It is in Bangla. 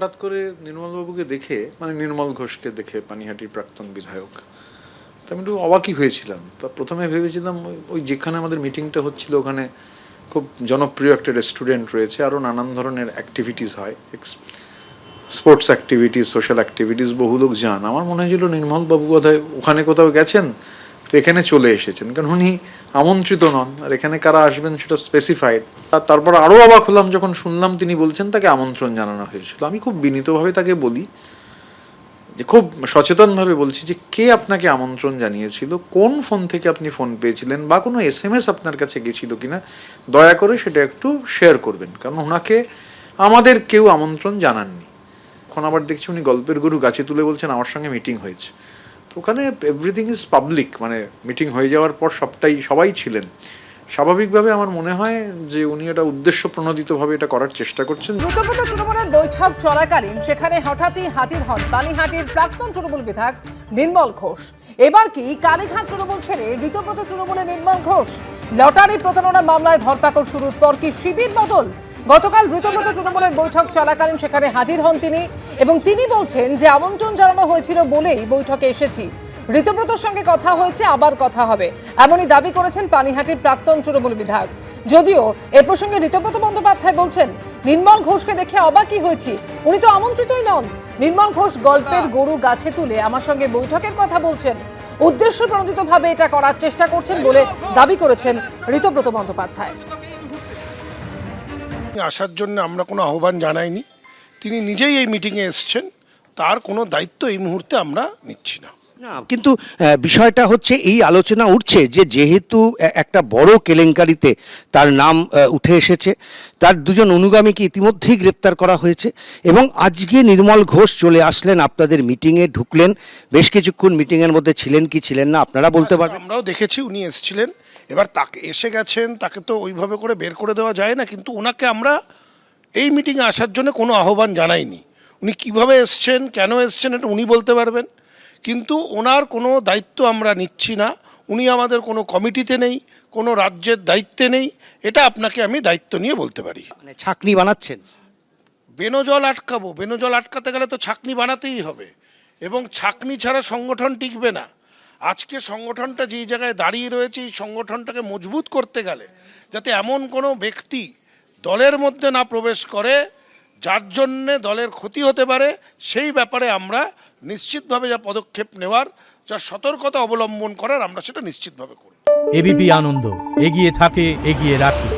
হঠাৎ করে নির্মলবাবুকে দেখে, মানে নির্মল ঘোষকে দেখে, পানিহাটির প্রাক্তন বিধায়ক, তা আমি একটু অবাকই হয়েছিলাম। তা প্রথমে ভেবেছিলাম ওই যেখানে আমাদের মিটিংটা হচ্ছিল ওখানে খুব জনপ্রিয় একটা রেস্টুরেন্ট রয়েছে, আরও নানান ধরনের অ্যাক্টিভিটিস হয়, স্পোর্টস অ্যাক্টিভিটিস, সোশ্যাল অ্যাক্টিভিটিস, বহু লোক যান। আমার মনে হয়েছিল নির্মলবাবু বোধহয় ওখানে কোথাও গেছেন, তো এখানে চলে এসেছেন, কারণ উনি আমন্ত্রিত নন, আর এখানে কারা আসবেন সেটা স্পেসিফাইড। আর তারপর আরও অবাক হলাম যখন শুনলাম তিনি বলছেন তাকে আমন্ত্রণ জানানো হয়েছিল। আমি খুব বিনীতভাবে তাকে বলি, যে খুব সচেতনভাবে বলছি, যে কে আপনাকে আমন্ত্রণ জানিয়েছিল, কোন ফোন থেকে আপনি ফোন পেয়েছিলেন, বা কোনো SMS আপনার কাছে গেছিল কিনা, দয়া করে সেটা একটু শেয়ার করবেন, কারণ ওনাকে আমাদের কেউ আমন্ত্রণ জানাননি। এখন আবার দেখছি উনি গল্পের গরু গাছে তুলে বলছেন আমার সঙ্গে মিটিং হয়েছে। তো ওখানে এভরিথিং ইজ পাবলিক, মানে মিটিং হয়ে যাওয়ার পর সবাই ছিলেন। স্বাভাবিকভাবে আমার মনে হয় যে উনি এটা উদ্দেশ্য প্রণোদিতভাবে এটা করার চেষ্টা করছেন। দ্রুতপদ তৃণমূলের বৈঠক চলাকালীন সেখানে হঠাৎই হাজির হন পানিহাটির প্রাক্তন তৃণমূল বিধায়ক নির্মল ঘোষ। এবার কি কালীঘাট তৃণমূল ছেড়ে দ্রুতপদ তৃণমূলে নির্মল ঘোষ? লটারি প্রতারণা মামলায় ধরপাকড় শুরুর পর কি শিবির বদল? গতকাল দ্রুতপদ তৃণমূলের বৈঠক চলাকালীন সেখানে হাজির হন তিনি, এবং তিনি বলছেন যে আমন্ত্রণ জানানো হয়েছিল বলেই বৈঠকে এসেছি। ঋতব্রতর সঙ্গে কথা হয়েছে, আবার কথা হবে, এমনই দাবি করেছেন পানিহাটির প্রাক্তন তৃণমূল বিধায়ক। যদিও এ প্রসঙ্গে ঋতব্রত বন্দ্যোপাধ্যায় বলছেন, নির্মল ঘোষকে দেখে অবাকই হয়েছি, উনি তো আমন্ত্রিতই নন। নির্মল ঘোষ গল্পের গরু গাছে তুলে আমার সঙ্গে বৈঠকের কথা বলছেন, উদ্দেশ্য প্রণোদিতভাবে এটা করার চেষ্টা করছেন বলে দাবি করেছেন ঋতব্রত বন্দ্যোপাধ্যায়। আসার জন্য আমরা কোনো আহ্বান জানাইনি, তিনি নিজেই এই মিটিংয়ে এসছেন, তার কোনো দায়িত্ব এই মুহূর্তে আমরা নিচ্ছি না। না, কিন্তু বিষয়টা হচ্ছে এই আলোচনা উঠছে যে যেহেতু একটা বড় কেলেঙ্কারিতে তার নাম উঠে এসেছে, তার দুজন অনুগামীকে ইতিমধ্যেই গ্রেপ্তার করা হয়েছে, এবং আজকে নির্মল ঘোষ চলে আসলেন আপনাদের মিটিংয়ে, ঢুকলেন, বেশ কিছুক্ষণ মিটিংয়ের মধ্যে ছিলেন কি ছিলেন না আপনারা বলতে পারবেন? আমরাও দেখেছি উনি এসেছিলেন, এবার তাকে এসে গেছেন, তাকে তো ওইভাবে করে বের করে দেওয়া যায় না, কিন্তু ওনাকে আমরা এই মিটিংয়ে আসার জন্য কোনো আহ্বান জানাইনি। উনি কিভাবে এসছেন, কেন এসছেন, এটা উনি বলতে পারবেন, কিন্তু ওনার কোনো দায়িত্ব আমরা নিচ্ছি না। উনি আমাদের কোনো কমিটিতে নেই, কোনো রাজ্যের দায়িত্বে নেই, এটা আপনাকে আমি দায়িত্ব নিয়ে বলতে পারি। মানে ছাকনি বানাচ্ছেন? বেনজল আটকাবো, বেনজল আটকাতে গেলে তো ছাকনি বানাতেই হবে, এবং ছাকনি ছাড়া সংগঠন টিকবে না। আজকে সংগঠনটা যেই জায়গায় দাঁড়িয়ে রয়েছে, এই সংগঠনটাকে মজবুত করতে গেলে যাতে এমন কোনো ব্যক্তি দলের মধ্যে না প্রবেশ করে যার জন্যে দলের ক্ষতি হতে পারে, সেই ব্যাপারে আমরা নিশ্চিতভাবে যা পদক্ষেপ নেওয়ার, যা সতর্কতা অবলম্বন করার, আমরা সেটা নিশ্চিতভাবে করব। এবিপি আনন্দ, এগিয়ে থাকে, এগিয়ে রাখে।